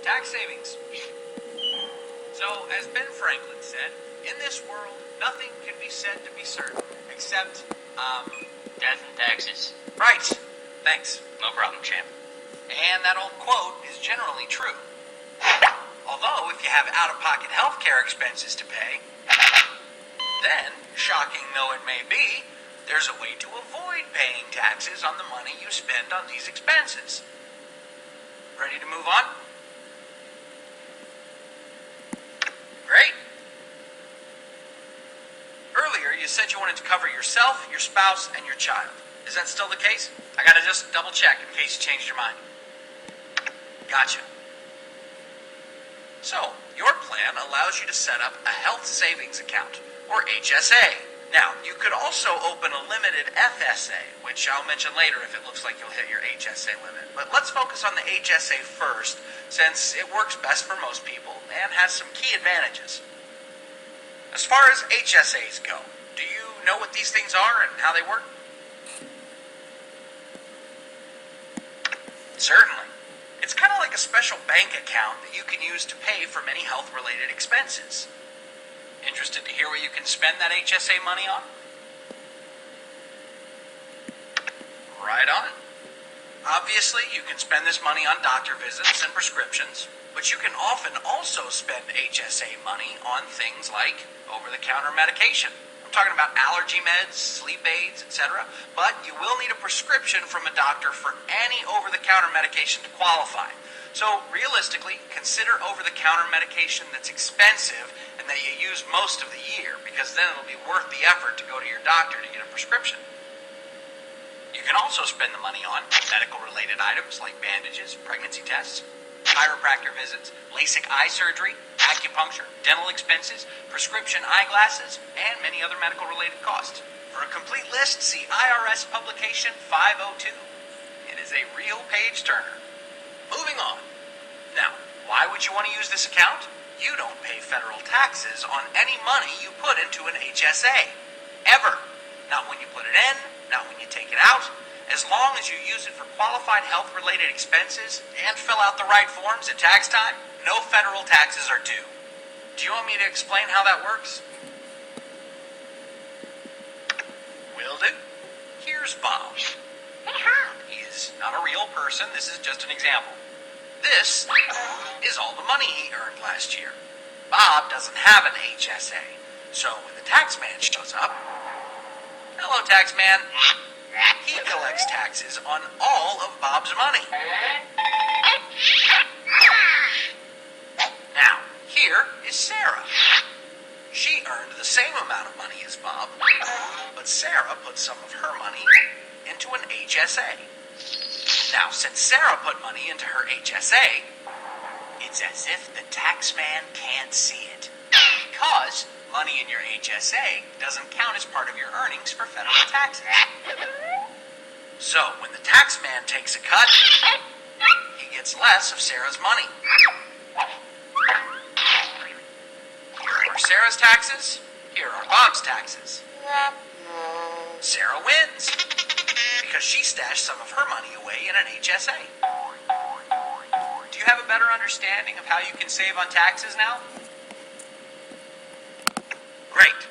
Tax savings. So, as Ben Franklin said, in this world, nothing can be said to be certain, except, death and taxes. right. Thanks. No problem, champ. And that old quote is generally true. Although, if you have out-of-pocket healthcare expenses to pay, then, shocking though it may be, there's a way to avoid paying taxes on the money you spend on these expenses. Ready to move on? Great. Earlier, you said you wanted to cover yourself, your spouse, and your child. Is that still the case? I gotta just double check in case you changed your mind. Gotcha. So, your plan allows you to set up a health savings account, or HSA. Now, you could also open a limited FSA, which I'll mention later if it looks like you'll hit your HSA limit. But let's focus on the HSA first, since it works best for most people and has some key advantages. As far as HSAs go, do you know what these things are and how they work? Certainly. It's kind of like a special bank account that you can use to pay for many health-related expenses. Interested to hear what you can spend that HSA money on? Right on. Obviously, you can spend this money on doctor visits and prescriptions, but you can often also spend HSA money on things like over-the-counter medication. I'm talking about allergy meds, sleep aids, etc. But you will need a prescription from a doctor for any over-the-counter medication to qualify. So realistically, consider over-the-counter medication that's expensive and that you use most of the year, because then it'll be worth the effort to go to your doctor to get a prescription. You can also spend the money on medical-related items like bandages, pregnancy tests, chiropractor visits, LASIK eye surgery, acupuncture, dental expenses, prescription eyeglasses, and many other medical-related costs. For a complete list, see IRS Publication 502. It is a real page-turner. Moving on. Now, why would you want to use this account? You don't pay federal taxes on any money you put into an HSA. Ever. Not when you put it in, not when you take it out. As long as you use it for qualified health-related expenses and fill out the right forms at tax time, no federal taxes are due. Do you want me to explain how that works? Will do. Here's Bob. He is not a real person. This is just an example. This is all the money he earned last year. Bob doesn't have an HSA. So when the tax man shows up, hello, tax man. He collects taxes on all of Bob's money. Now, here is Sarah. She earned the same amount of money as Bob, but Sarah put some of her money into an HSA. Now, since Sarah put money into her HSA, it's as if the tax man can't see it, because money in your HSA doesn't count as part of your earnings for federal taxes. So, when the tax man takes a cut, he gets less of Sarah's money. Here are Sarah's taxes, here are Bob's taxes. Sarah wins, because she stashed some of her money away in an HSA. Do you have a better understanding of how you can save on taxes now? Great.